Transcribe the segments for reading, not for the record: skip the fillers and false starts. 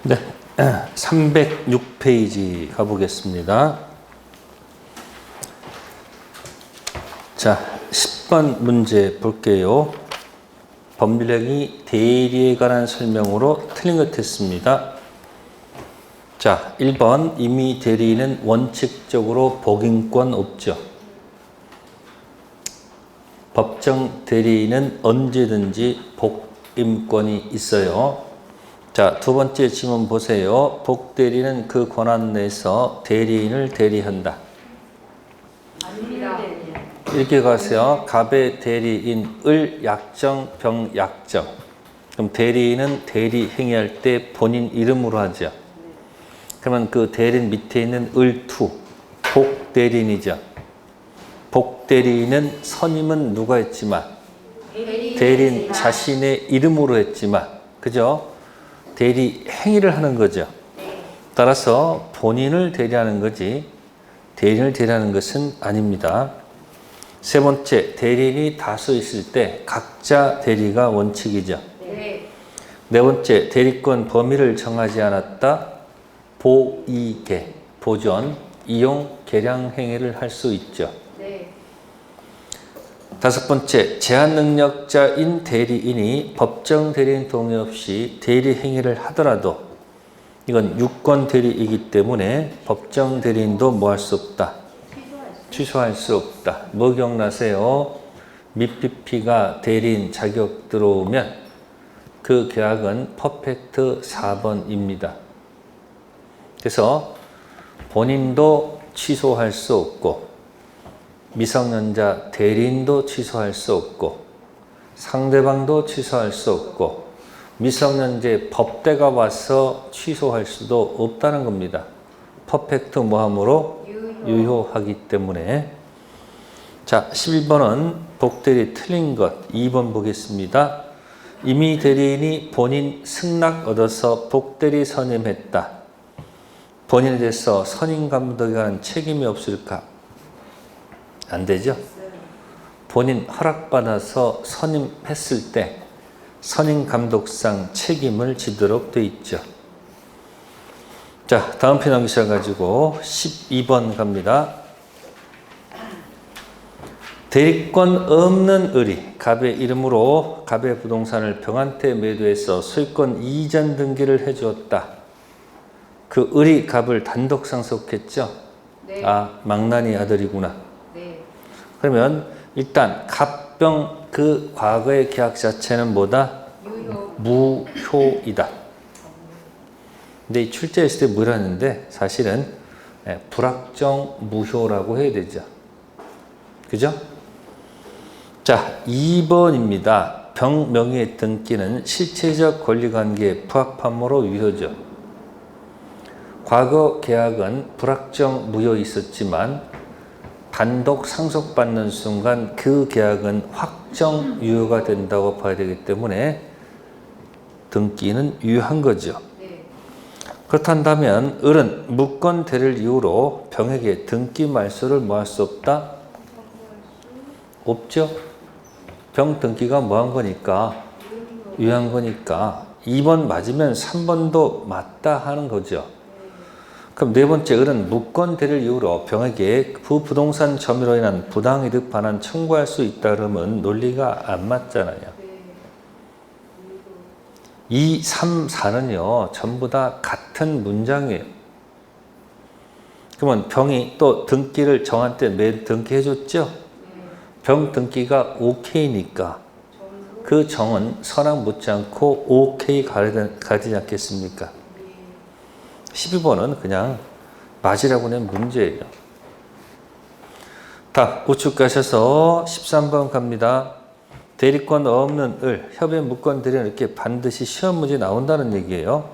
네, 306페이지 가보겠습니다. 자, 10번 문제 볼게요. 법률행위 대리에 관한 설명으로 틀린 것 했습니다. 자, 1번 임의 대리인은 원칙적으로 복인권 없죠. 법정 대리인은 언제든지 복임권이 있어요. 자, 두 번째 질문 보세요. 복대리는 그 권한 내에서 대리인을 대리한다. 아닙니다. 이렇게 가세요. 갑의 대리인을 약정, 병약정. 그럼 대리인은 대리 행위할 때 본인 이름으로 하죠. 그러면 그 대리인 밑에 있는 을투, 복대리인이죠. 복대리인은 선임은 누가 했지만 대리인 자신의 이름으로 했지만, 그죠? 대리 행위를 하는 거죠. 따라서 본인을 대리하는 거지 대리인을 대리하는 것은 아닙니다. 세 번째, 대리인이 다수 있을 때 각자 대리가 원칙이죠. 네 번째, 대리권 범위를 정하지 않았다. 보이계, 보존, 이용, 계량 행위를 할 수 있죠. 다섯 번째, 제한 능력자인 대리인이 법정 대리인 동의 없이 대리 행위를 하더라도 이건 유권 대리이기 때문에 법정 대리인도 뭐 할 수 없다. 취소할 수 없다. 뭐 기억나세요? 미피피가 대리인 자격 들어오면 그 계약은 퍼펙트 4번입니다. 그래서 본인도 취소할 수 없고 미성년자 대리인도 취소할 수 없고 상대방도 취소할 수 없고 미성년자 법대가 와서 취소할 수도 없다는 겁니다. 퍼펙트 모함으로 유효하기 때문에. 자, 11번은 복대리 틀린 것 2번 보겠습니다. 임의 대리인이 본인 승낙 얻어서 복대리 선임했다. 본인에 대해서 선임 감독에 관한 책임이 없을까? 안 되죠? 본인 허락받아서 선임했을 때 선임 감독상 책임을 지도록 돼 있죠. 자, 다음 편 넘기셔가지고 12번 갑니다. 대리권 없는 을이 갑의 이름으로 갑의 부동산을 병한테 매도해서 소유권 이전 등기를 해주었다. 그 을이 갑을 단독 상속했죠? 네. 아, 망나니 아들이구나. 네. 그러면 일단 갑병 그 과거의 계약 자체는 뭐다? 무효이다. 근데 이 출제했을 때 뭐라는데 사실은 불확정 무효라고 해야 되죠. 그죠? 자, 2번입니다. 병 명의 등기는 실체적 권리관계에 부합함으로 유효죠. 과거 계약은 불확정 무효 있었지만 단독 상속받는 순간 그 계약은 확정 유효가 된다고 봐야 되기 때문에 등기는 유효한 거죠. 그렇다면 을은 무권 대리를 이유로 병에게 등기 말소를 뭐 할 수 없다? 없죠. 병 등기가 뭐 한 거니까? 유효한 거니까 2번 맞으면 3번도 맞다 하는 거죠. 그럼 네 번째, 을은 무권 대리를 이유로 병에게 그 부동산 점유로 인한 부당이득 반환 청구할 수 있다 그러면 논리가 안 맞잖아요. 2, 3, 4는요 전부 다 같은 문장이에요. 그러면 병이 또 등기를 정한 때 매일 등기해 줬죠? 병 등기가 OK니까 그 정은 선악 묻지 않고 OK 가야 되지 않겠습니까? 12번은 그냥 맞으라고 낸 문제예요. 다 우측 가셔서 13번 갑니다. 대리권 없는 을, 협의 무권 대리는 이렇게 반드시 시험 문제 나온다는 얘기예요.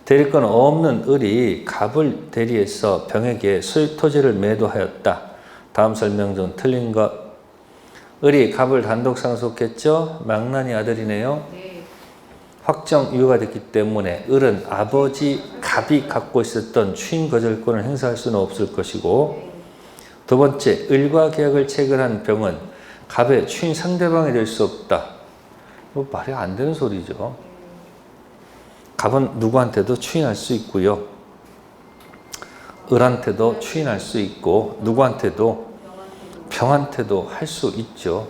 대리권 없는 을이 갑을 대리해서 병에게 소유 토지를 매도하였다. 다음 설명 중 틀린 것. 을이 갑을 단독 상속했죠. 망나니 아들이네요. 확정 유효가 됐기 때문에 을은 아버지 갑이 갖고 있었던 추인 거절권을 행사할 수는 없을 것이고, 두 번째, 을과 계약을 체결한 병은 갑의 추인 상대방이 될 수 없다. 뭐 말이 안 되는 소리죠. 갑은 누구한테도 추인할 수 있고요. 을한테도 추인할 수 있고 누구한테도 병한테도 할 수 있죠.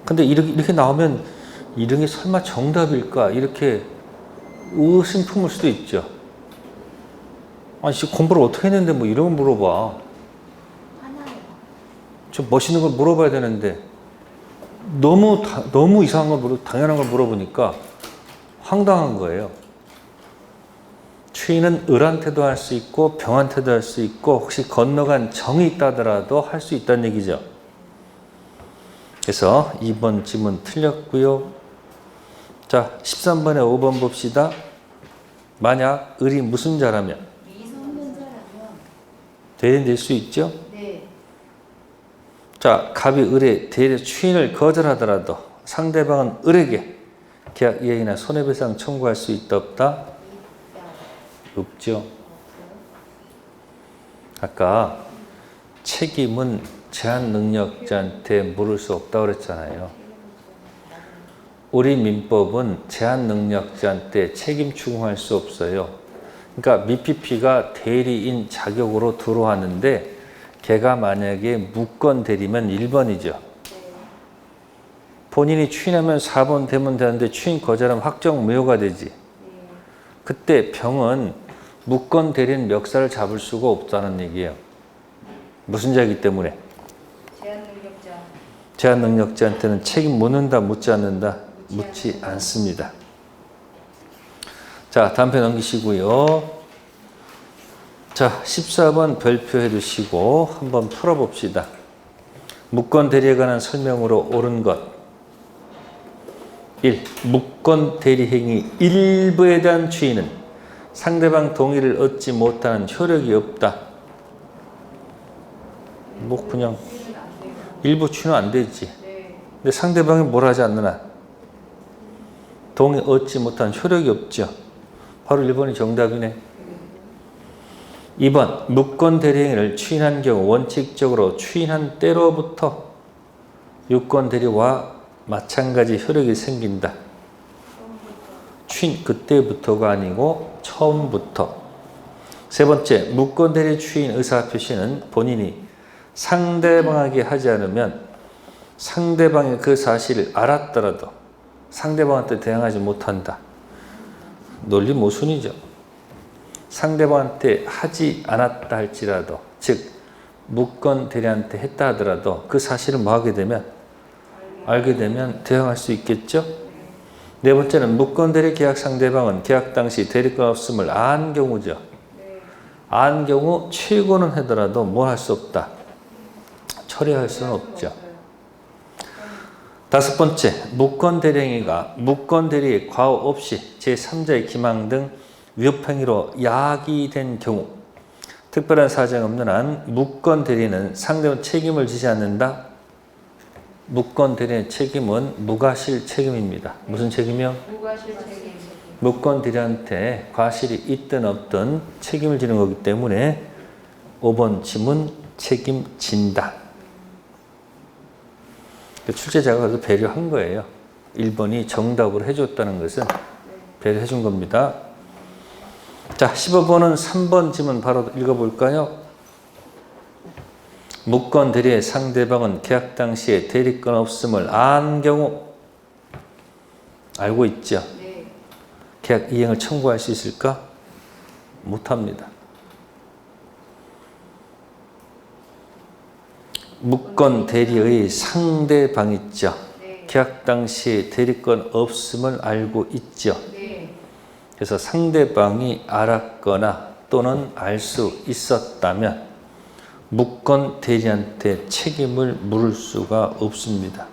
근데 이렇게 나오면 이런 게 설마 정답일까? 이렇게 의심 품을 수도 있죠. 아니, 공부를 어떻게 했는데 뭐 이런 걸 물어봐. 좀 멋있는 걸 물어봐야 되는데 너무 이상한 걸 당연한 걸 물어보니까 황당한 거예요. 추인은 을한테도 할 수 있고 병한테도 할 수 있고 혹시 건너간 정이 있다더라도 할 수 있다는 얘기죠. 그래서 2번 질문 틀렸고요. 자, 13번에 5번 봅시다. 만약 을이 무슨 자라면? 미성년자라면. 대리인 될 수 있죠? 네. 자, 갑이 을의 대리 추인을 거절하더라도 상대방은 을에게 계약 이행이나 손해배상 청구할 수 있다 없다? 없죠. 아까 책임은 제한 능력자한테 물을 수 없다고 그랬잖아요. 우리 민법은 제한 능력자한테 책임 추궁할 수 없어요. 그러니까 미피피가 대리인 자격으로 들어왔는데 걔가 만약에 무권 대리면 1번이죠. 본인이 추인하면 4번 되면 되는데 추인 거절하면 확정 무효가 되지. 그때 병은 무권 대리인 멱살을 잡을 수가 없다는 얘기예요. 무슨 자이기 때문에? 제한 능력자한테는 책임 묻는다, 묻지 않는다? 묻지 않습니다. 자, 다음 편 넘기시고요. 자, 14번 별표해 두시고 한번 풀어봅시다. 무권 대리에 관한 설명으로 옳은 것. 1. 무권 대리 행위 일부에 대한 추인은 상대방 동의를 얻지 못하는 효력이 없다. 뭐 그냥 일부 추인은 안 되지. 근데 상대방이 뭘 하지 않느냐? 동의 얻지 못한 효력이 없죠. 바로 1번이 정답이네. 2번 무권 대리행위를 추인한 경우 원칙적으로 추인한 때로부터 유권 대리와 마찬가지 효력이 생긴다. 추인 그때부터가 아니고 처음부터. 세 번째, 무권 대리 추인 의사 표시는 본인이 상대방에게 하지 않으면 상대방이 그 사실을 알았더라도 상대방한테 대항하지 못한다. 논리 모순이죠. 상대방한테 하지 않았다 할지라도, 즉 무권 대리한테 했다 하더라도 그 사실을 뭐 하게 되면, 알게 되면 대항할 수 있겠죠. 네 번째는 무권 대리 계약 상대방은 계약 당시 대리권 없음을 안 경우죠. 안 경우 최고는 하더라도 뭐 할 수 없다. 처리할 수는 없죠. 다섯 번째, 무권 대리행위가 무권 대리의 과오 없이 제3자의 기망 등 위협행위로 야기된 경우 특별한 사정이 없는 한 무권 대리는 상대방 책임을 지지 않는다. 무권 대리의 책임은 무과실 책임입니다. 무슨 책임이요? 무과실 책임. 무권 대리한테 과실이 있든 없든 책임을 지는 거기 때문에 5번 지문 책임진다. 출제자가 그래서 배려한 거예요. 1번이 정답으로 해줬다는 것은 배려해 준 겁니다. 자, 15번은 3번 지문 바로 읽어볼까요? 무권 대리의 상대방은 계약 당시에 대리권 없음을 안 경우 알고 있죠? 네. 계약 이행을 청구할 수 있을까? 못합니다. 무권 대리의 상대방 있죠? 네. 계약 당시에 대리권 없음을 알고 있죠? 네. 그래서 상대방이 알았거나 또는 알 수 있었다면 무권 대리한테 책임을 물을 수가 없습니다.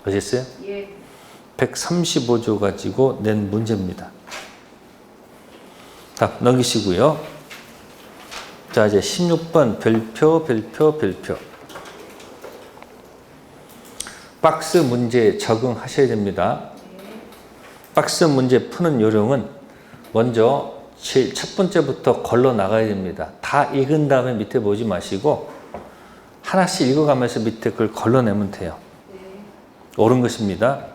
아셨어요? 예. 135조 가지고 낸 문제입니다. 다 넘기시고요. 자, 이제 16번 별표. 박스 문제에 적응하셔야 됩니다. 박스 문제 푸는 요령은 먼저 제일 첫 번째부터 걸러 나가야 됩니다. 다 읽은 다음에 밑에 보지 마시고 하나씩 읽어가면서 밑에 그걸 걸러내면 돼요. 옳은 것입니다.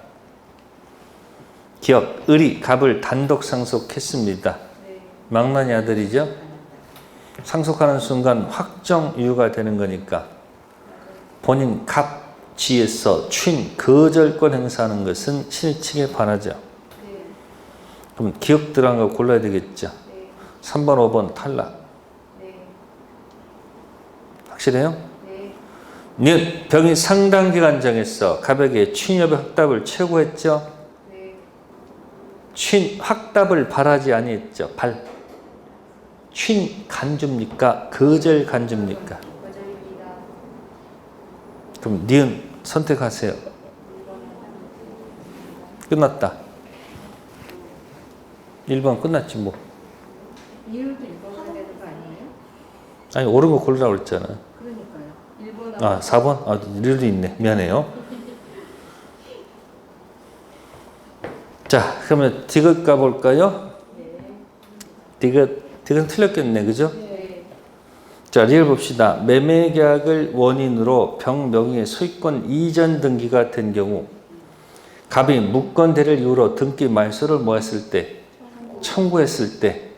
기억, 을이 갑을 단독 상속했습니다. 망나니 아들이죠? 상속하는 순간 확정유효가 되는 거니까 본인 갑 지에서 추인 거절권 행사하는 것은 신의 에 반하죠. 그럼 기억 들어간 거 골라야 되겠죠. 3번, 5번 탈락. 확실해요? 니은 병이 상당 기간 정했어. 갑에게 추인협의 확답을 최고했죠. 추인 확답을 바라지 아니했죠. 추인 간주입니까? 거절 간주입니까? 그럼 니은 선택하세요. 끝났다. 1번 끝났지 뭐. 이유도 읽어야 되는 거 아니에요? 아니 옳은 거 고르라고 그랬잖아. 그러니까요. 1번 아 4번? 아 니도 있네. 미안해요. 자 그러면 디귿 가볼까요? 디귿은 틀렸겠네. 그죠? 자 리을 봅시다. 매매계약을 원인으로 병 명의의 소유권 이전 등기가 된 경우 갑이 무권대를 이유로 등기 말소를 뭐했을 때 청구했을 때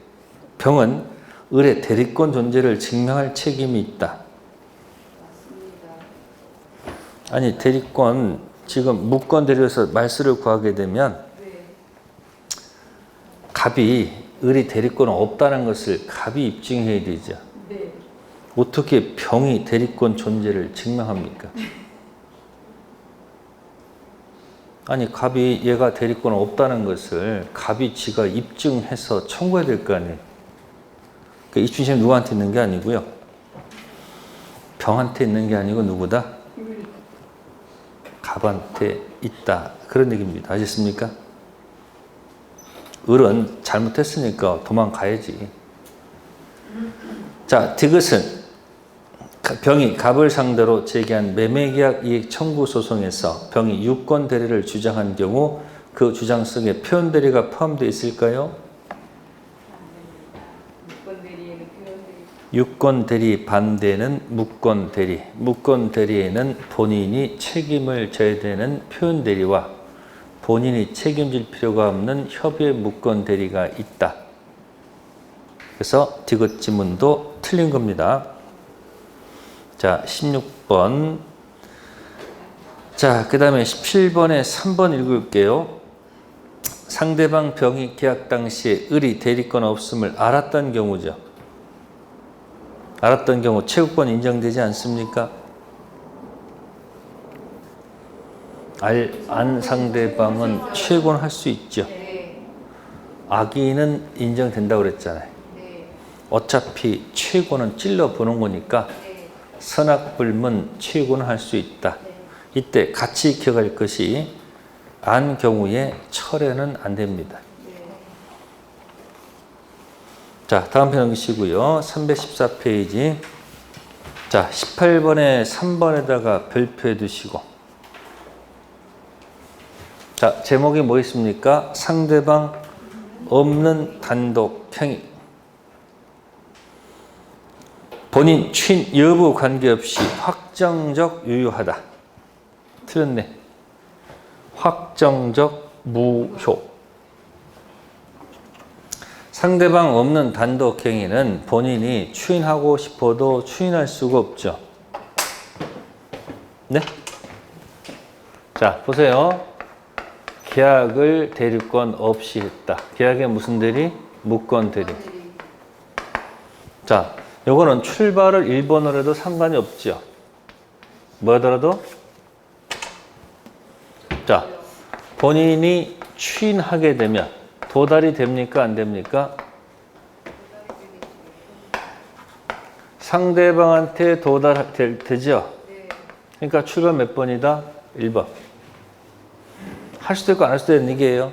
병은 을의 대리권 존재를 증명할 책임이 있다. 아니 대리권 지금 무권대리에서 말소를 구하게 되면 갑이 을이 대리권은 없다는 것을 갑이 입증해야 되죠. 어떻게 병이 대리권 존재를 증명합니까? 아니 갑이 얘가 대리권 없다는 것을 갑이 지가 입증해서 청구해야 될 거 아니에요. 그 입증심이 누구한테 있는 게 아니고요. 병한테 있는 게 아니고 누구다? 갑한테 있다. 그런 얘기입니다. 아셨습니까? 을은 잘못했으니까 도망가야지. 자, 디귿은 병이 갑을 상대로 제기한 매매계약 이익 청구 소송에서 병이 유권 대리를 주장한 경우 그 주장 속에 표현 대리가 포함되어 있을까요? 유권 대리 반대는 무권 대리. 무권 대리에는 본인이 책임을 져야 되는 표현 대리와 본인이 책임질 필요가 없는 협의 무권 대리가 있다. 그래서 디귿 지문도 틀린 겁니다. 자, 16번. 자, 그 다음에 17번에 3번 읽을게요. 상대방 병이 계약 당시에 을이 대리권 없음을 알았던 경우죠. 알았던 경우 채권권 인정되지 않습니까? 안 상대방은 채권할 수 있죠. 악의는 인정된다고 그랬잖아요. 어차피 채권은 찔러보는 거니까 선악불문 채권을 할 수 있다. 이때 같이 기억할 것이 안 경우에 철회는 안 됩니다. 자, 다음 편 넘기시고요. 314페이지. 자, 18번에 3번에다가 별표해 두시고. 자, 제목이 뭐 있습니까? 상대방 없는 단독 행위. 본인 추인 여부 관계없이 확정적 유효하다. 틀렸네. 확정적 무효. 상대방 없는 단독 행위는 본인이 추인하고 싶어도 추인할 수가 없죠. 네? 자, 보세요. 계약을 대리권 없이 했다. 계약에 무슨 대리? 무권 대리. 자, 요거는 출발을 1번으로 해도 상관이 없죠. 뭐더라도? 자, 본인이 추인하게 되면 도달이 됩니까? 안 됩니까? 상대방한테 되죠? 그러니까 출발 몇 번이다? 1번. 할 수도 있고 안 할 수도 있는 얘기예요.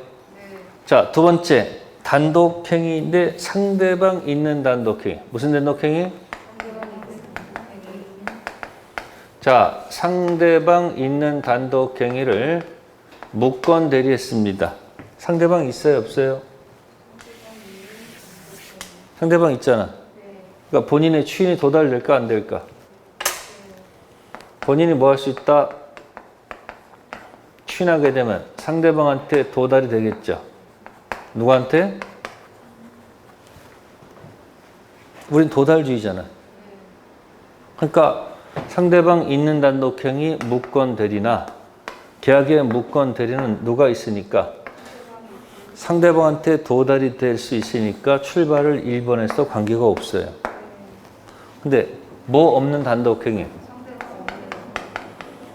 자, 두 번째. 단독행위인데 상대방 있는 단독행위. 무슨 단독행위? 자, 상대방 있는 단독행위를 무권 대리했습니다. 상대방 있어요? 없어요? 상대방 있잖아. 그러니까 본인의 추인이 도달될까 안 될까? 본인이 뭐 할 수 있다? 추인하게 되면 상대방한테 도달이 되겠죠. 누구한테? 우린 도달주의잖아. 그러니까 상대방 있는 단독형이 무권 대리나 계약의 무권 대리는 누가 있으니까 상대방한테 도달이 될 수 있으니까 출발을 1번에서 관계가 없어요. 근데 뭐 없는 단독행위?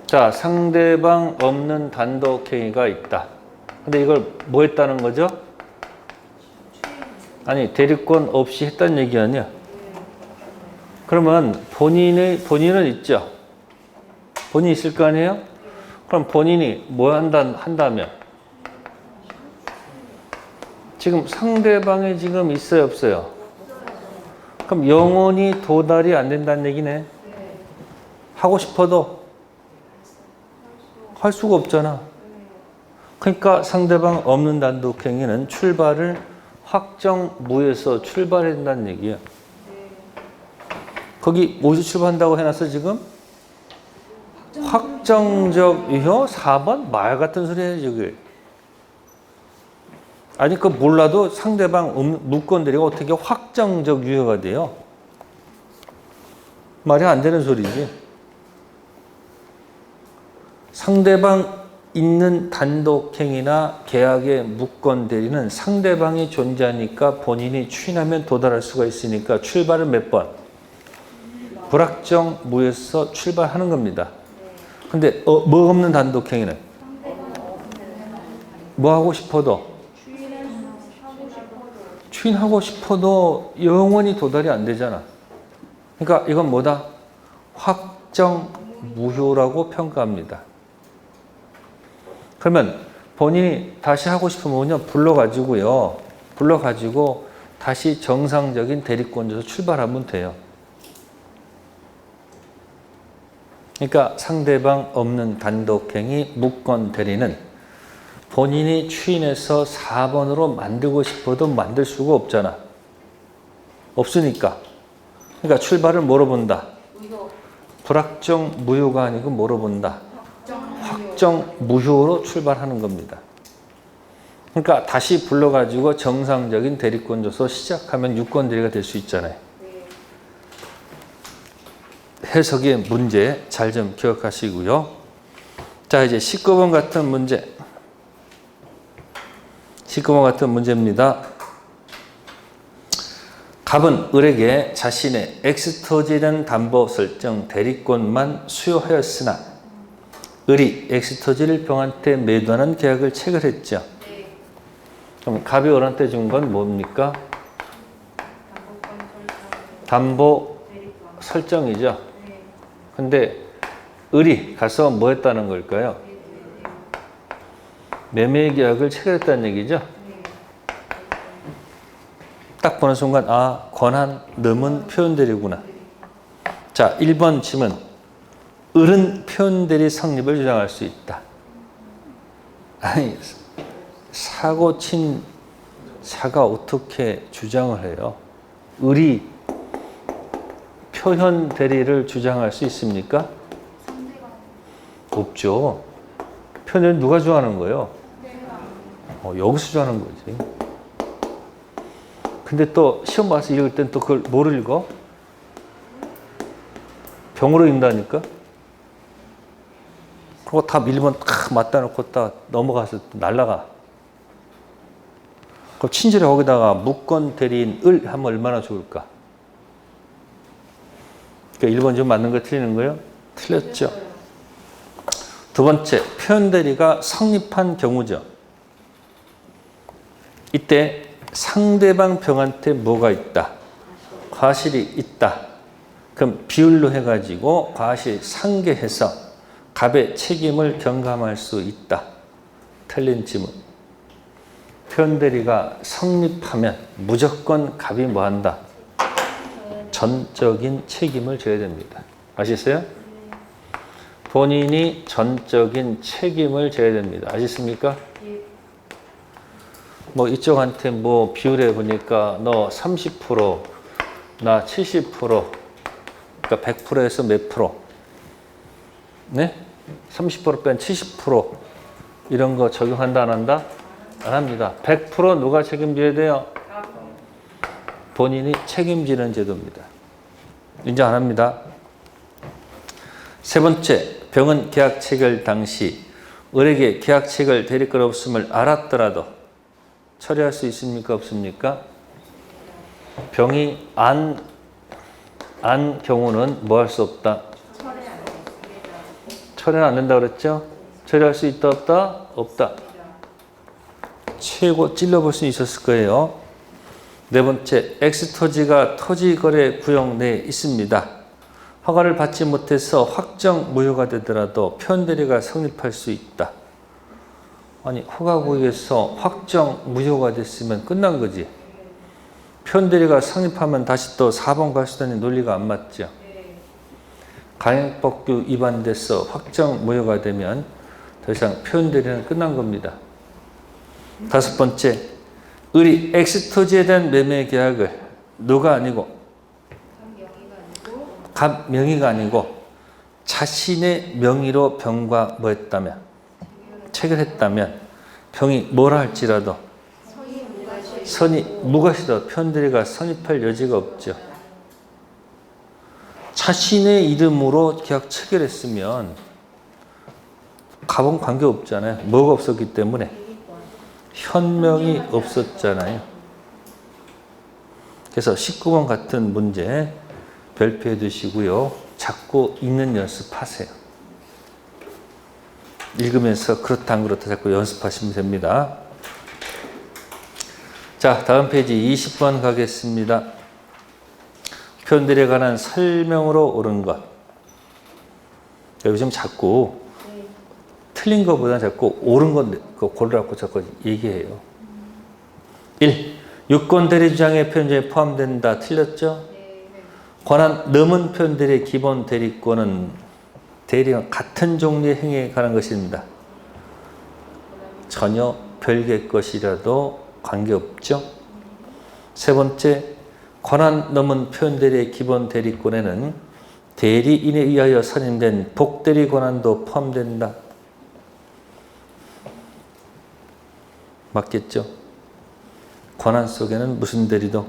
자, 상대방 없는 단독행위가 있다. 근데 이걸 뭐 했다는 거죠? 아니, 대리권 없이 했다는 얘기 아니야? 그러면 본인은 있죠? 본인이 있을 거 아니에요? 그럼 본인이 뭐 한다면? 지금 상대방이 지금 있어요, 없어요? 그럼 영원히 도달이 안 된다는 얘기네. 하고 싶어도 할 수가 없잖아. 그러니까 상대방 없는 단독행위는 출발을 확정무에서 출발해야 된다는 얘기야. 거기 뭐지 출발한다고 해놨어 지금? 확정적 유효 4번? 말 같은 소리 해야지 그게. 아니 그 몰라도 상대방 무권들이가 어떻게 확정적 유효가 돼요? 말이 안 되는 소리지. 상대방 있는 단독행위나 계약의 무권 대리는 상대방이 존재하니까 본인이 추인하면 도달할 수가 있으니까 출발은 몇 번? 불확정 무에서 출발하는 겁니다. 근데 뭐 없는 단독행위는? 뭐 하고 싶어도? 추인하고 싶어도 영원히 도달이 안 되잖아. 그러니까 이건 뭐다? 확정 무효라고 평가합니다. 그러면 본인이 다시 하고 싶으면 뭐냐? 불러가지고 다시 정상적인 대리권자로 출발하면 돼요. 그러니까 상대방 없는 단독행위 무권 대리는 본인이 추인해서 4번으로 만들고 싶어도 만들 수가 없잖아. 없으니까. 그러니까 출발을 뭐로 본다? 불확정 무효가 아니고 뭐로 본다? 확정 무효로 출발하는 겁니다. 그러니까 다시 불러가지고 정상적인 대리권 줘서 시작하면 유권 대리가 될 수 있잖아요. 해석의 문제 잘 좀 기억하시고요. 자, 이제 19번 같은 문제. 19번 같은 문제입니다. 갑은 을에게 자신의 엑스토지는 담보 설정 대리권만 수여하였으나 을이 엑스토지를 병한테 매도하는 계약을 체결했죠. 그럼 갑이 을한테 준 건 뭡니까? 담보 설정이죠. 근데 을이 가서 뭐 했다는 걸까요? 매매 계약을 체결했다는 얘기죠. 딱 보는 순간 아, 권한 넘은 표현대리구나. 자, 1번 질문. 을은 표현대리 성립을 주장할 수 있다. 아니, 사고 친 사가 어떻게 주장을 해요? 을이 표현 대리를 주장할 수 있습니까? 없죠. 표현 누가 주장하는 거예요? 여기서 주장하는 거지. 근데 또 시험 봐서 읽을 땐 또 그걸 뭐를 읽어? 병으로 읽는다니까? 그리고 다 1번 딱 맞다 놓고 딱 넘어가서 또 날라가. 그럼 친절히 거기다가 무권 대리인 을 하면 얼마나 좋을까? 그러니까 1번 좀 맞는 거 틀리는 거예요? 틀렸죠. 두 번째, 표현 대리가 성립한 경우죠. 이때 상대방 병한테 뭐가 있다? 과실이 있다. 그럼 비율로 해가지고 과실 상계해서 갑의 책임을 경감할 수 있다. 틀린 지문. 표현 대리가 성립하면 무조건 갑이 뭐 한다? 전적인 책임을 져야 됩니다. 아시겠어요? 본인이 전적인 책임을 져야 됩니다. 아시겠습니까? 뭐 이쪽한테 뭐 비율해 보니까 너 30%, 나 70%, 그러니까 100%에서 몇 프로? 네? 30% 뺀 70%. 이런 거 적용한다 안 한다? 안 합니다. 100% 누가 책임져야 돼요? 본인이 책임지는 제도입니다. 인정 안 합니다. 세 번째, 병은 계약 체결 당시 을에게 계약 체결 대리권 없음을 알았더라도 처리할 수 있습니까? 없습니까? 병이 안 경우는 뭐 할 수 없다? 처리는 안 된다 그랬죠? 처리할 수 있다 없다? 없다. 최고 찔러볼 수 있었을 거예요. 네 번째, X토지가 토지거래 구역 내에 있습니다. 허가를 받지 못해서 확정 무효가 되더라도 표현대리가 성립할 수 있다. 아니 허가구역에서 확정 무효가 됐으면 끝난 거지. 표현대리가 성립하면 다시 또 4번 갈 수 있다는 논리가 안 맞죠. 강행법규 위반돼서 확정 무효가 되면 더 이상 표현대리는 끝난 겁니다. 다섯 번째, 을이 X토지에 대한 매매 계약을 누가 아니고 갑 명의가 아니고 자신의 명의로 병과 뭐 했다면 체결했다면 병이 뭐라 할지라도 선이 무것이라도 표현대리가 성립할 여지가 없죠. 자신의 이름으로 계약 체결했으면 갑은 관계없잖아요. 뭐가 없었기 때문에 현명이 없었잖아요. 그래서 19번 같은 문제 별표해 두시고요. 자꾸 읽는 연습하세요. 읽으면서 그렇다 안 그렇다 자꾸 연습하시면 됩니다. 자, 다음 페이지 20번 가겠습니다. 표현들에 관한 설명으로 옳은 것. 요즘 자꾸 틀린 것보다 자꾸 옳은 것 고르라고 자꾸 얘기해요. 1. 유권대리 주장의 표현자에 포함된다. 틀렸죠? 권한 넘은 표현들의 기본 대리권은 대리와 같은 종류의 행위에 관한 것입니다. 전혀 별개의 것이라도 관계없죠. 세 번째, 권한 넘은 표현대리의 기본 대리권에는 대리인에 의하여 선임된 복대리 권한도 포함된다. 맞겠죠? 권한 속에는 무슨 대리도?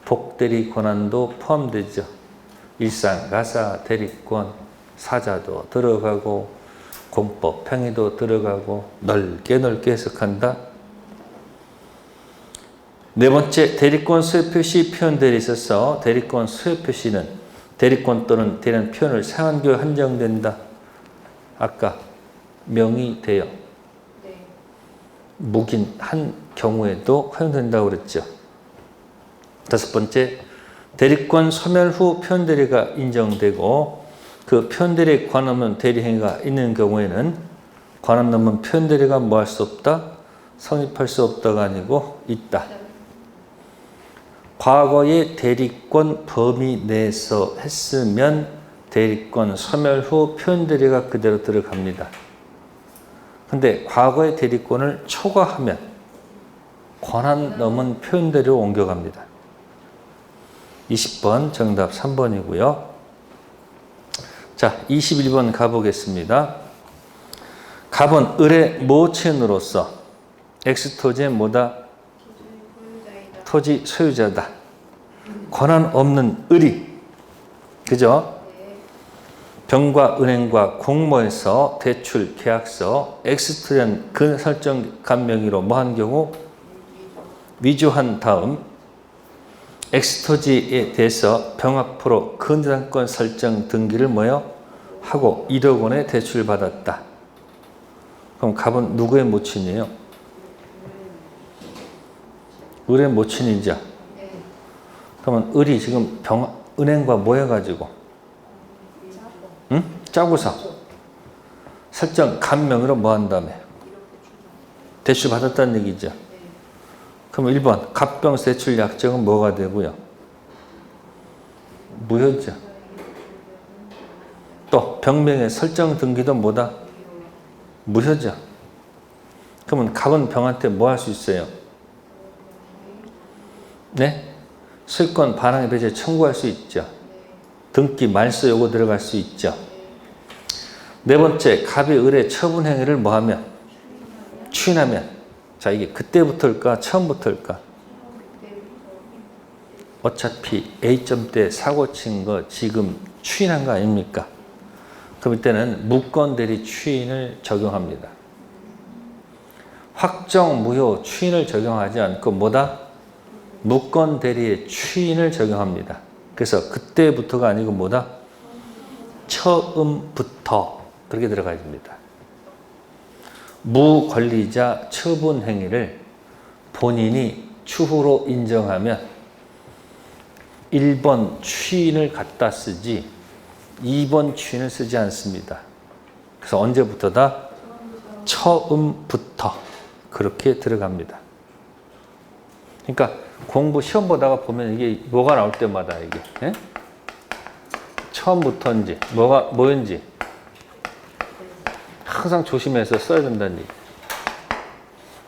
복대리 권한도 포함되죠. 일상가사 대리권, 사자도 들어가고 공법, 평의도 들어가고 넓게 해석한다. 네 번째, 대리권 수요 표시 표현들이 있어서 대리권 수요 표시는 대리권 또는 대리는 표현을 상한 경우에 한정된다. 아까 명의되어 묵인한 경우에도 허용된다고 그랬죠. 다섯 번째, 대리권 소멸 후 표현대리가 인정되고 그 표현대리에 관한 없는 대리행위가 있는 경우에는 관한 넘은 표현대리가 뭐 할 수 없다? 성립할 수 없다가 아니고 있다. 과거의 대리권 범위 내에서 했으면 대리권 소멸 후 표현대리가 그대로 들어갑니다. 근데 과거의 대리권을 초과하면 권한 넘은 표현대리로 옮겨갑니다. 20번 정답 3번이고요. 자, 21번 가보겠습니다. 갑은 을의 모친으로서 X토지의 뭐다? 토지 소유자다. 권한 없는 을이, 그죠? 병과 은행과 공모해서 대출 계약서 X토지한 그 설정 간명의로 뭐 한 경우? 위조한 다음 X토지에 대해서 병 앞으로 근저당권 설정 등기를 뭐요? 하고 1억 원의 대출을 받았다. 그럼 갑은 누구의 모친이에요? 을의 모친이죠. 그러면 을이 지금 은행과 뭐 해가지고 짜고서 설정 간명의로 뭐 한 다음에 대출 받았다는 얘기죠. 그럼 1번 갑병 대출 약정은 뭐가 되고요? 무효죠. 또 병명의 설정 등기도 뭐다? 무효죠. 그러면 갑은 병한테 뭐 할 수 있어요? 네? 소유권 반환의 배제 청구할 수 있죠. 등기 말소 요구 들어갈 수 있죠. 네 번째, 갑이 을의 처분 행위를 뭐 하면? 추인하면. 자, 이게 그때부터일까? 처음부터일까? 어차피 A점 때 사고 친 거 지금 추인한 거 아닙니까? 그럼 이때는 무권 대리 추인을 적용합니다. 확정 무효 추인을 적용하지 않고 뭐다? 무권 대리의 추인을 적용합니다. 그래서 그때부터가 아니고 뭐다? 처음부터 그렇게 들어가야 됩니다. 무권리자 처분 행위를 본인이 추후로 인정하면 1번 추인을 갖다 쓰지 2번 추인을 쓰지 않습니다. 그래서 언제부터다? 처음부터 그렇게 들어갑니다. 그러니까 공부 시험 보다가 보면 이게 뭐가 나올 때마다 이게 예? 처음부터인지 뭐인지 항상 조심해서 써야 된다는 얘기.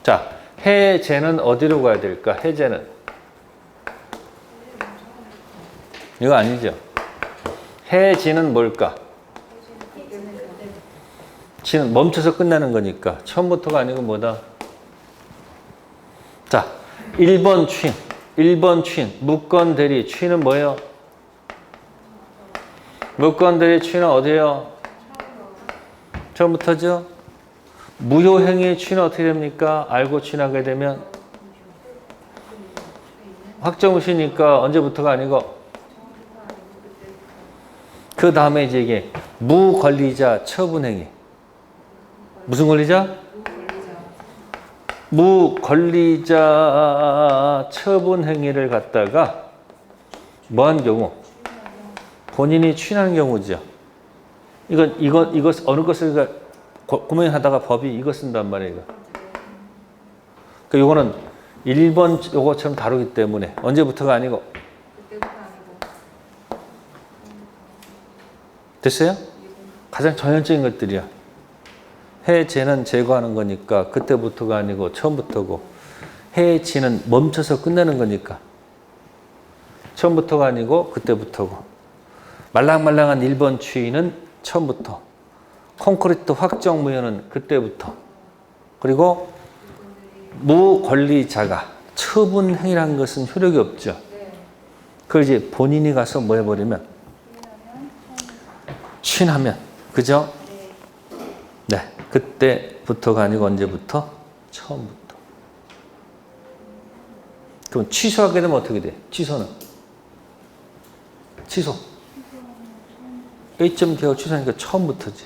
자, 해제는 어디로 가야 될까? 해제는 이거 아니죠. 해지는 뭘까? 지는 멈춰서 끝나는 거니까 처음부터가 아니고 뭐다? 자, 1번 추인, 1번 추인, 무권 대리 추인은 뭐예요? 무권 대리 추인은 어디예요? 처음부터죠? 무효행위 추인은 어떻게 됩니까? 알고 추인하게 되면 확정무시니까 언제부터가 아니고 그 다음에 이제 이게 무권리자 처분행위. 무슨 권리자? 무권리자 처분행위를 갖다가 뭐한 경우? 본인이 추인하는 경우죠. 이거 어느 것을 고민하다가 법이 이거 쓴단 말이에요. 이거. 그러니까 이거는 1번 요거처럼 다루기 때문에 언제부터가 아니고 됐어요? 가장 전형적인 것들이야. 해제는 제거하는 거니까 그때부터가 아니고 처음부터고 해지는 멈춰서 끝내는 거니까 처음부터가 아니고 그때부터고 말랑말랑한 1번 추인은 처음부터 콘크리트 확정 무효는 그때부터 그리고 무권리자가 처분행위라는 것은 효력이 없죠. 그걸 이제 본인이 가서 뭐 해버리면 추인하면 그죠? 네, 그때부터가 아니고 언제부터? 처음부터. 그럼 취소하게 되면 어떻게 돼? 취소는? 취소. A점 개월 취소하니까 처음부터지.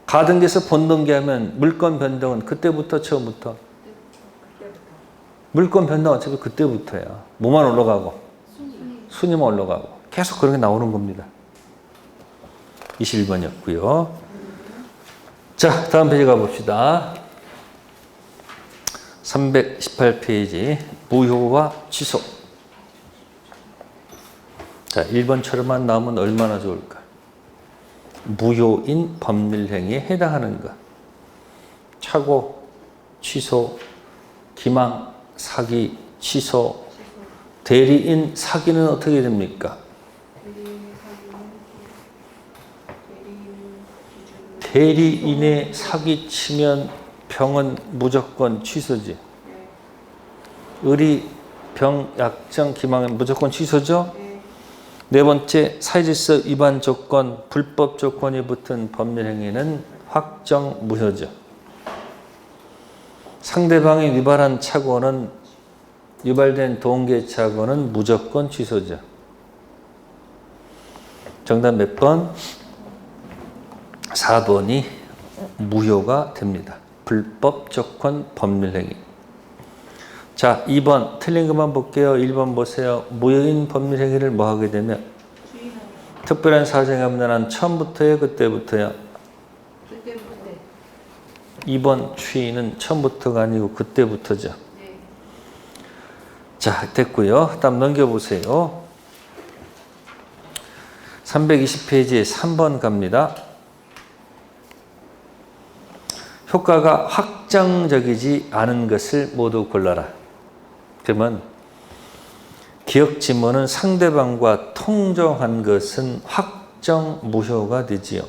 가등기에서 본등기하면 물권 변동은 그때부터 처음부터? 물권 변동은 어차피 그때부터야. 뭐만 올라가고? 순위만 올라가고. 계속 그런 게 나오는 겁니다. 21번이었고요. 자, 다음 페이지 가봅시다. 318페이지 무효와 취소. 자, 1번처럼만 나오면 얼마나 좋을까? 무효인 법률행위에 해당하는 것. 착오, 취소, 기망, 사기, 취소. 대리인 사기는 어떻게 됩니까? 대리인의 사기치면 병은 무조건 취소지. 의리, 병, 약정, 기망은 무조건 취소죠. 네 번째, 사회질서 위반 조건, 불법 조건이 붙은 법률행위는 확정 무효죠. 상대방이 유발한 착오는 유발된 동계 착오는 무조건 취소죠. 정답 몇 번? 4번이 무효가 됩니다. 불법 조건 법률행위. 자, 2번 틀린 것만 볼게요. 1번 보세요. 무효인 법률행위를 뭐 하게 되면 특별한 사정이 없는 한 처음부터요, 그때부터요? 그때부터. 2번 추인은 처음부터가 아니고 그때부터죠. 네. 자, 됐고요. 다음 넘겨보세요. 320페이지에 3번 갑니다. 효과가 확정적이지 않은 것을 모두 골라라. 그러면 기억 지문은 상대방과 통정한 것은 확정 무효가 되지요.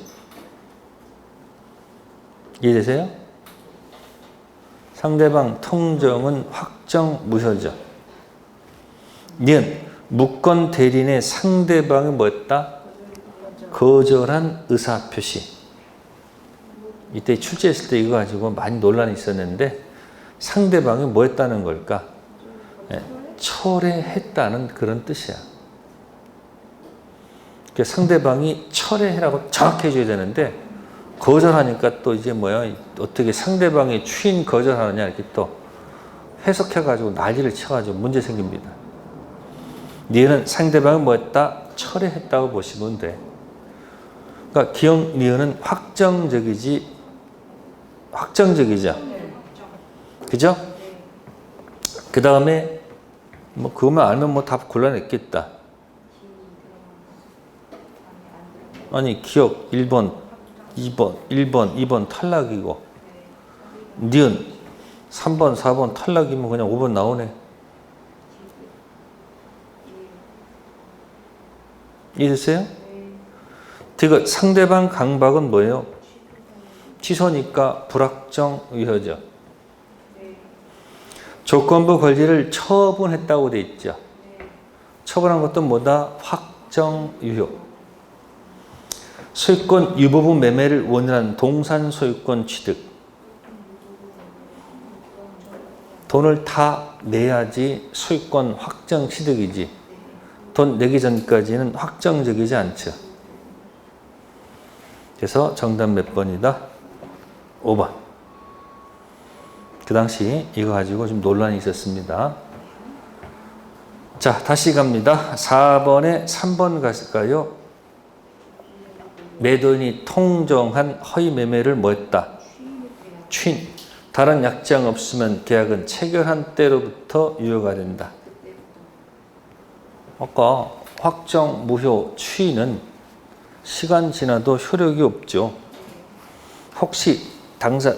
이해되세요? 상대방 통정은 확정 무효죠. 니은 무권 대리인의 상대방이 뭐였다? 거절한 의사표시. 이때 출제했을 때 이거 가지고 많이 논란이 있었는데 상대방이 뭐 했다는 걸까? 철회했다는 그런 뜻이야. 그러니까 상대방이 철회해라고 정확히 해줘야 되는데 거절하니까 또 이제 뭐야, 어떻게 상대방이 추인 거절하느냐 이렇게 또 해석해가지고 난리를 쳐가지고 문제 생깁니다. 니은은 상대방이 뭐 했다? 철회했다고 보시면 돼. 그러니까 기억 니은은 확정적이죠. 그죠? 그 다음에 뭐 그것만 알면 뭐 답 골라냈겠다. 아니 기억 1번, 2번 탈락이고 니은 3번, 4번 탈락이면 그냥 5번 나오네. 이해됐어요? 그 상대방 강박은 뭐예요? 취소니까 불확정 유효죠. 조건부 권리를 처분했다고 돼 있죠. 처분한 것도 뭐다? 확정 유효. 소유권 유보부 매매를 원인한 동산 소유권 취득. 돈을 다 내야지 소유권 확정 취득이지. 돈 내기 전까지는 확정적이지 않죠. 그래서 정답 몇 번이다? 5번. 그 당시 이거 가지고 좀 논란이 있었습니다. 자, 다시 갑니다. 4번에 3번 갔을까요? 매도인이 통정한 허위 매매를 뭐 했다? 취인. 다른 약정 없으면 계약은 체결한 때로부터 유효가 된다. 아까 확정 무효 취인은 시간 지나도 효력이 없죠. 혹시 당사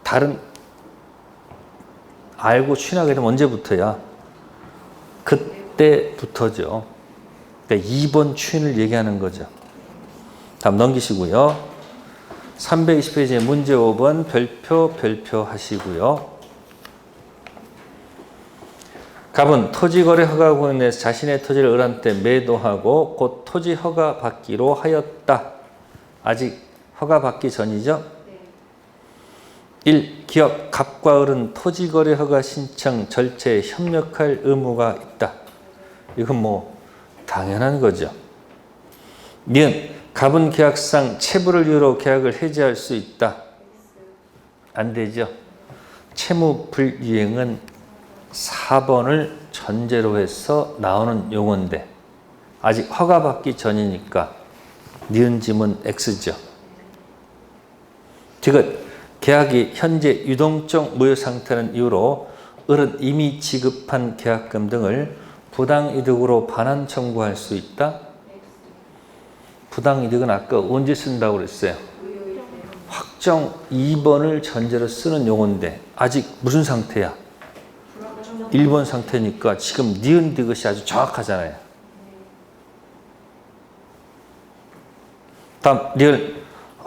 다른 알고 취인하게 되면 언제부터야? 그때부터죠. 그러니까 2번 취인을 얘기하는 거죠. 다음 넘기시고요. 320페이지에 문제 5번 별표 하시고요. 갑은 토지거래 허가 구역내에서 자신의 토지를 을한 때 매도하고 곧 토지 허가 받기로 하였다. 아직 허가 받기 전이죠? 1. 기업 갑과 을은 토지거래 허가 신청 절차에 협력할 의무가 있다. 이건 뭐 당연한 거죠. 니은 갑은 계약상 채무를 이유로 계약을 해지할 수 있다. 안 되죠. 채무 불이행은 4번을 전제로 해서 나오는 용어인데 아직 허가받기 전이니까 니은 지문 X죠. 즉 계약이 현재 유동적 무효 상태는 이유로 을은 이미 지급한 계약금 등을 부당이득으로 반환 청구할 수 있다. 부당이득은 아까 언제 쓴다고 그랬어요? 확정 2번을 전제로 쓰는 용어인데 아직 무슨 상태야? 1번 상태니까 지금 니은 디귿이 아주 정확하잖아요. 다음 리을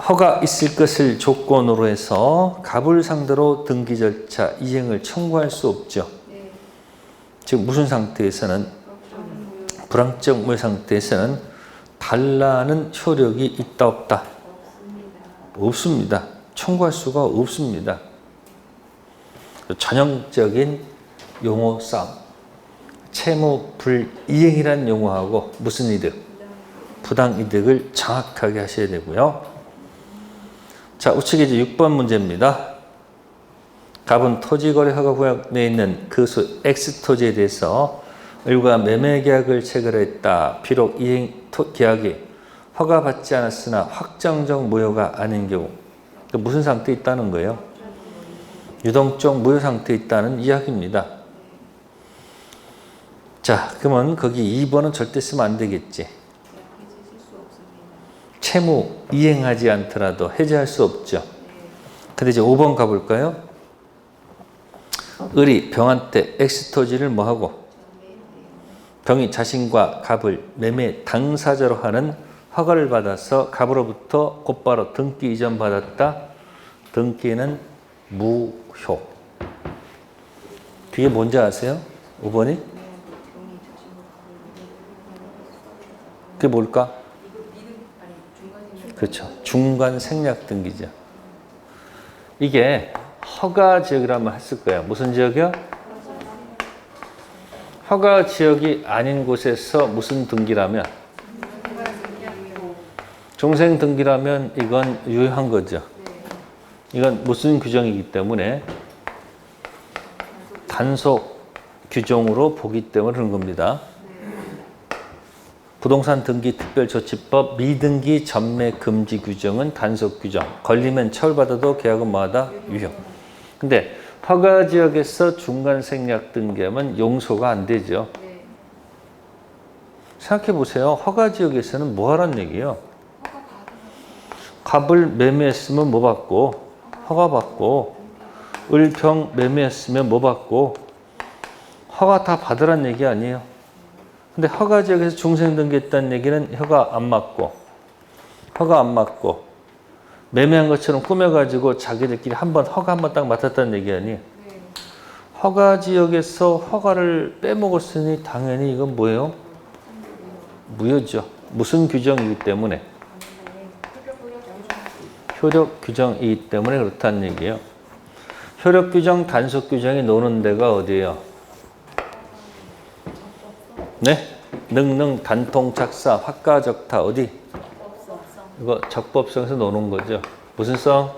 허가 있을 것을 조건으로 해서 갑을 상대로 등기 절차 이행을 청구할 수 없죠. 지금 무슨 상태에서는 불확정 무효 상태에서는 달라는 효력이 있다 없다? 없습니다. 청구할 수가 없습니다. 전형적인 용어 싸움. 채무 불이행이라는 용어하고 무슨 이득? 부당이득을 정확하게 하셔야 되고요. 자, 우측에 이제 6번 문제입니다. 갑은 토지거래 허가구역 내에 있는 그수 X토지에 대해서 을과 매매계약을 체결했다. 비록 이행 계약이 허가받지 않았으나 확정적 무효가 아닌 경우 무슨 상태에 있다는 거예요? 유동적 무효 상태에 있다는 이야기입니다. 자, 그러면 거기 2번은 절대 쓰면 안 되겠지. 채무 이행하지 않더라도 해지할 수 없죠. 근데 이제 5번 가볼까요? 을이 병한테 X토지를 뭐하고? 병이 자신과 갑을 매매 당사자로 하는 허가를 받아서 갑으로부터 곧바로 등기 이전 받았다. 등기는 무효. 그게 뭔지 아세요? 5번이? 그게 뭘까? 그렇죠. 중간 생략 등기죠. 이게 허가 지역이라면 했을 거예요. 무슨 지역이요? 허가 지역이 아닌 곳에서 무슨 등기라면? 중생 등기라면 이건 유효한 거죠. 이건 무슨 규정이기 때문에 단속 규정으로 보기 때문에 그런 겁니다. 부동산 등기 특별조치법 미등기 전매 금지 규정은 단속 규정. 걸리면 처벌받아도 계약은 뭐하다? 유효. 근데 허가 지역에서 중간 생략 등기하면 용서가 안 되죠. 생각해 보세요. 허가 지역에서는 뭐 하란 얘기예요? 갑을 매매했으면 뭐 받고? 허가 받고. 을병 매매했으면 뭐 받고? 허가 다 받으란 얘기 아니에요. 근데 허가 지역에서 중생 등기했다는 얘기는 허가 안 맞고 매매한 것처럼 꾸며가지고 자기들끼리 허가 한 번 딱 맡았다는 얘기 아니에요. 허가 지역에서 허가를 빼먹었으니 당연히 이건 뭐예요? 무효죠. 무슨 규정이기 때문에? 효력 규정이기 때문에 그렇다는 얘기예요. 효력 규정, 단속 규정이 노는 데가 어디예요? 네? 능능, 단통, 착사, 확가적타 어디? 이거 적법성에서 노는 거죠. 무슨 성?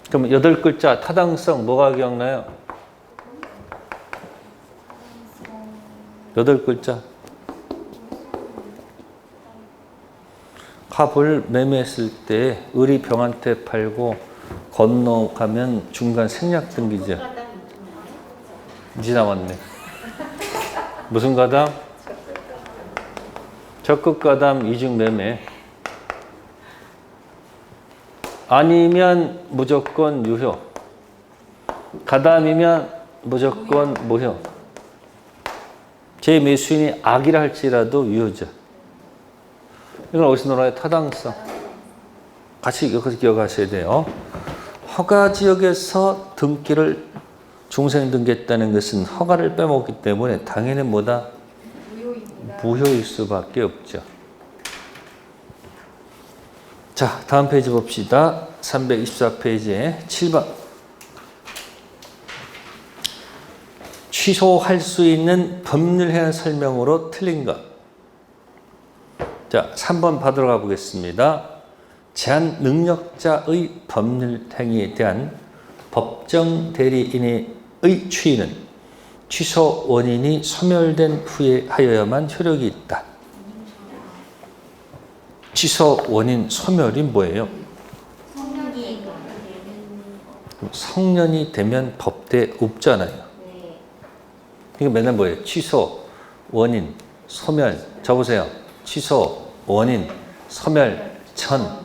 그럼 8글자 타당성 뭐가 기억나요? 8글자. 갑을 매매했을 때 을이 병한테 팔고 건너가면 중간 생략 등기죠. 이제 나왔네. 무슨 가담? 적극 가담 이중 매매. 아니면 무조건 유효. 가담이면 무조건 무효. 제 매수인이 악이라 할지라도 유효죠. 이건 어디서 놀아요? 타당성. 같이 여기서 기억하셔야 돼요. 허가 지역에서 등기를 중생 등기했다는 것은 허가를 빼먹기 때문에 당연히 뭐다? 무효일 수밖에 없죠. 자, 다음 페이지 봅시다. 324페이지에 7번. 취소할 수 있는 법률행위 설명으로 틀린 것. 자, 3번 받으러 가보겠습니다. 제한 능력자의 법률행위에 대한 법정 대리인의 추인은 취소 원인이 소멸된 후에 하여야만 효력이 있다. 취소 원인 소멸이 뭐예요? 성년이 되면 법대 없잖아요. 이거 맨날 뭐예요? 취소 원인 소멸. 적으세요. 취소 원인 소멸 전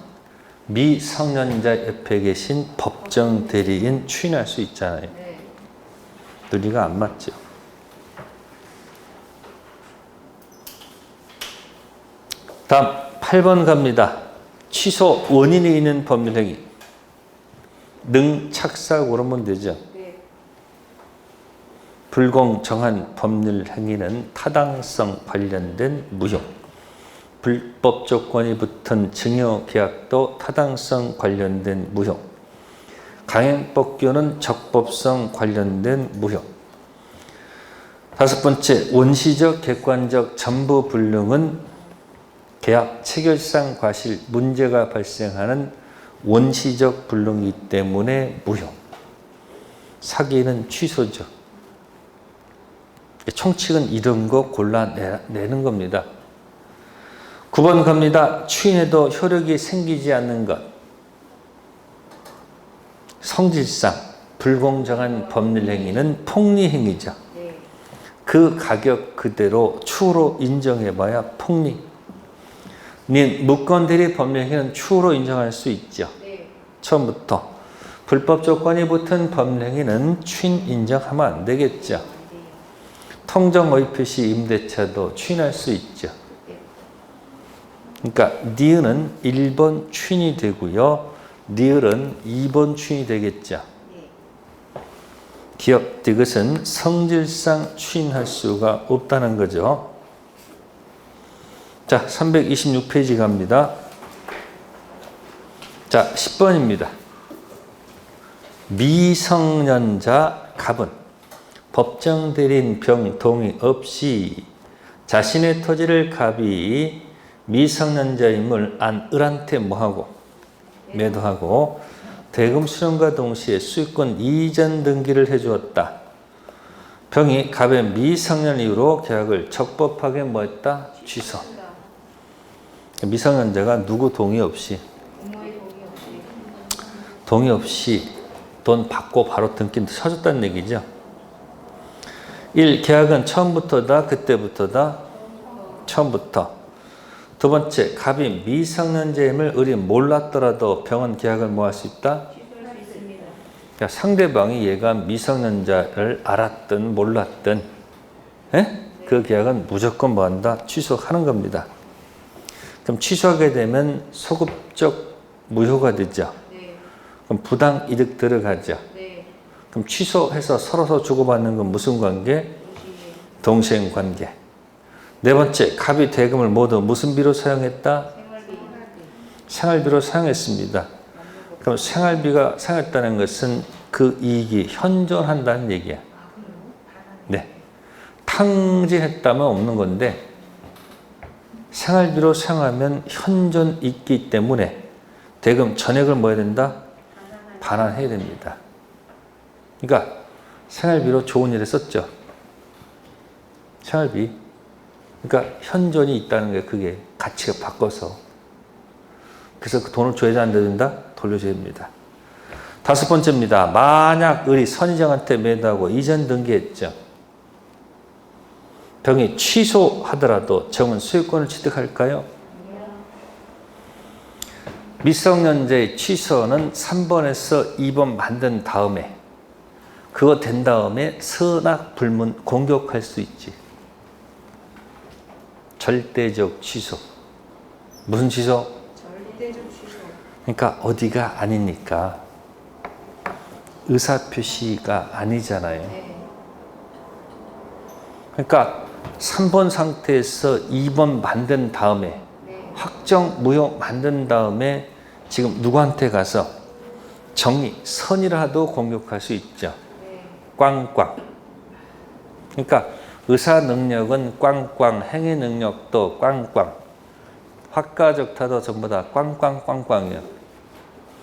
미성년자 옆에 계신 법정 대리인 추인할 수 있잖아요. 논리가 안 맞죠. 다음 8번 갑니다. 취소 원인이 있는 법률행위. 능착사 그러면 되죠. 불공정한 법률행위는 타당성 관련된 무효. 불법 조건이 붙은 증여계약도 타당성 관련된 무효. 강행법규는 적법성 관련된 무효. 5번째, 원시적, 객관적 전부 불능은 계약 체결상 과실 문제가 발생하는 원시적 불능이기 때문에 무효. 사기는 취소죠. 총칙은 이런 거 골라내는 겁니다. 9번 갑니다. 추인해도 효력이 생기지 않는 것. 성질상 불공정한 법률행위는 폭리행위죠. 그 가격 그대로 추후로 인정해봐야 폭리. 무건대리 법률행위는 추후로 인정할 수 있죠. 처음부터. 불법 조건이 붙은 법률행위는 추인 인정하면 안 되겠죠. 통정의 표시 임대차도 추인할 수 있죠. 그러니까 니은은 1번 추인이 되고요. 니을은 2번 추인이 되겠죠. 기업 디귿은 성질상 추인할 수가 없다는 거죠. 자, 326페이지 갑니다. 자, 10번입니다. 미성년자 갑은 법정 대리인 병 동의 없이 자신의 토지를 갑이 미성년자임을 안 을한테 뭐하고 매도하고 대금 수령과 동시에 수익권 이전 등기를 해주었다. 병이 갑의 미성년 이후로 계약을 적법하게 뭐했다? 취소. 미성년자가 누구 동의 없이 동의 없이 돈 받고 바로 등기 쳐줬다는 얘기죠. 1. 계약은 처음부터다, 그때부터다, 처음부터. 두 번째, 갑이 미성년자임을 을이 몰랐더라도 병은 계약을 뭐 할 수 있다? 그러니까 상대방이 얘가 미성년자를 알았든 몰랐든 그 계약은 무조건 뭐 한다? 취소하는 겁니다. 그럼 취소하게 되면 소급적 무효가 되죠. 그럼 부당 이득 들어가죠. 그럼 취소해서 서로 주고받는 건 무슨 관계? 동시행 관계. 네 번째, 갑이 대금을 모두 무슨 비로 사용했다? 생활비로 사용했습니다. 그럼 생활비가 사용했다는 것은 그 이익이 현존한다는 얘기야. 네. 탕진했다면 없는 건데 생활비로 사용하면 현존 있기 때문에 대금 전액을 뭐 해야 된다? 반환해야 됩니다. 그러니까 생활비로 좋은 일에 썼죠. 생활비. 그러니까 현존이 있다는 게 그게 가치가 바꿔서. 그래서 그 돈을 줘야지 안 된다? 돌려줘야 됩니다. 다섯 번째입니다. 만약 을이 선의정한테 매도하고 이전 등기했죠. 병이 취소하더라도 정은 소유권을 취득할까요? 미성년자의 취소는 3번에서 2번 만든 다음에 그거 된 다음에 선악불문 공격할 수 있지. 절대적 취소. 무슨 취소? 절대적 취소. 그러니까 어디가 아니니까 의사표시가 아니잖아요. 그러니까 3번 상태에서 2번 만든 다음에 확정 무효 만든 다음에 지금 누구한테 가서 정의, 선이라도 공격할 수 있죠. 꽝꽝. 그러니까 의사 능력은 꽝꽝, 행위 능력도 꽝꽝, 화가적타도 전부 다 꽝꽝꽝꽝이에요.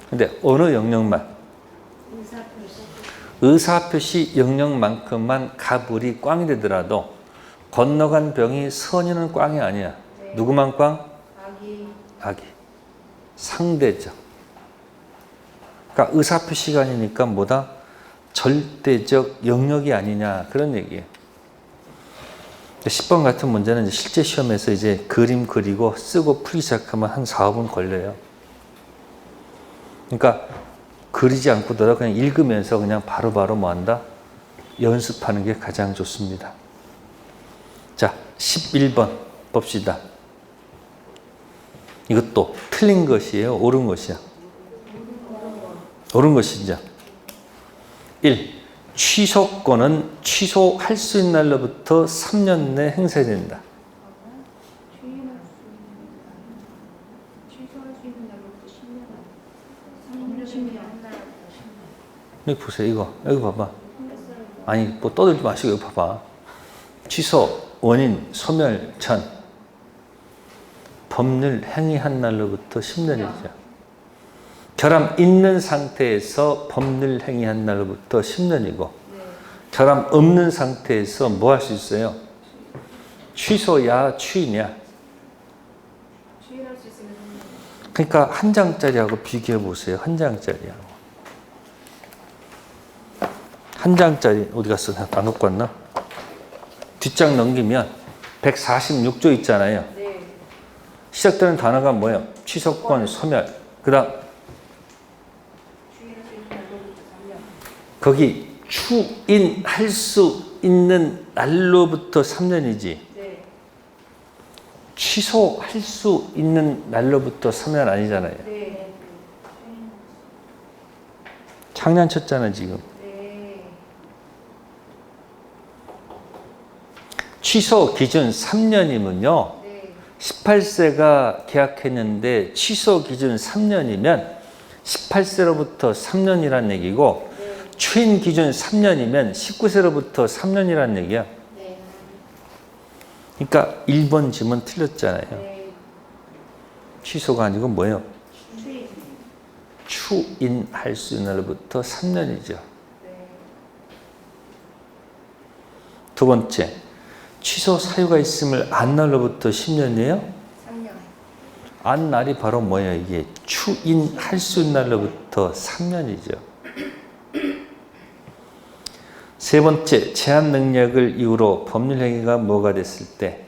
근데 어느 영역만? 의사표시 영역만큼만 갑을이 꽝이 되더라도 건너간 병이 선이는 꽝이 아니야. 누구만 꽝? 악이. 상대적. 그러니까 의사표시가 아니니까 뭐다? 절대적 영역이 아니냐 그런 얘기예요. 10번 같은 문제는 실제 시험에서 이제 그림 그리고 쓰고 풀기 시작하면 한 4, 5분 걸려요. 그러니까 그리지 않고더라도 그냥 읽으면서 그냥 바로바로 뭐 한다? 연습하는 게 가장 좋습니다. 자, 11번 봅시다. 이것도 틀린 것이에요? 옳은 것이야? 옳은 것이죠. 1. 취소권은 취소할 수 있는 날로부터 3년 내 행사된다. 여기 보세요. 이거. 여기 봐봐. 아니 뭐 떠들지 마시고 여기 봐봐. 취소, 원인, 소멸, 전. 법률 행위한 날로부터 10년이죠. 결함 있는 상태에서 법률 행위한 날로부터 10년이고 결함 없는 상태에서 뭐 할 수 있어요? 취소야 추인이야? 추인할 수 있으면 그러니까 한 장짜리하고 비교해 보세요. 한 장짜리하고. 한 장짜리 어디 갔어? 안 갖고 왔나? 뒷장 넘기면 146조 있잖아요. 시작되는 단어가 뭐예요? 취소권, 소멸. 그 다음 거기 추인할 수 있는 날로부터 3년이지. 취소할 수 있는 날로부터 3년 아니잖아요. 장난쳤잖아 지금. 취소 기준 3년이면요. 네. 18세가 계약했는데 취소 기준 3년이면 18세로부터 3년이란 얘기고 네. 추인 기준 3년이면 19세로부터 3년이란 얘기야. 네. 그러니까 1번 지문 틀렸잖아요. 네. 취소가 아니고 뭐예요? 추인. 추인할 수 있는 날부터 3년이죠. 네. 두 번째, 취소 사유가 있음을 안 날로부터 10년이에요? 3년. 안 날이 바로 뭐예요? 이게 추인할 수 있는 날로부터 3년이죠. 세 번째, 제한 능력을 이유로 법률 행위가 뭐가 됐을 때?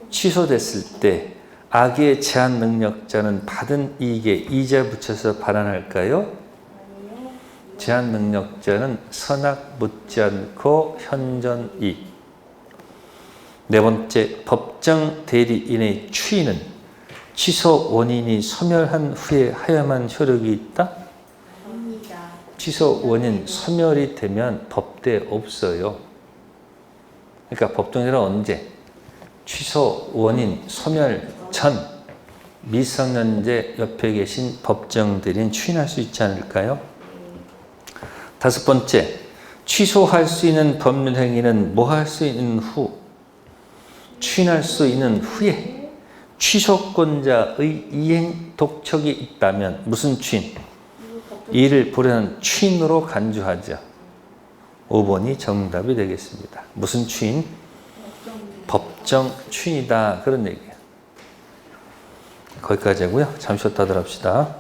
취소됐을 때 악의 제한 능력자는 받은 이익에 이자 붙여서 발언할까요? 아니요. 제한 능력자는 선악 묻지 않고 현전이익. 네 번째, 법정 대리인의 추인은 취소 원인이 소멸한 후에 하야만 효력이 있다? 아닙니다. 취소 원인 소멸이 되면 법대 없어요. 그러니까 법정대리는 언제? 취소 원인 소멸 전 미성년자 옆에 계신 법정 대리인 추인할 수 있지 않을까요? 다섯 번째, 취소할 수 있는 법률 행위는 뭐 할 수 있는 후? 추인할 수 있는 후에 취소권자의 이행 독촉이 있다면 무슨 추인? 이를 보려는 추인으로 간주하죠. 5번이 정답이 되겠습니다. 무슨 추인? 법정 추인이다. 그런 얘기예요. 거기까지 하고요. 잠시 쉬었다 들합시다.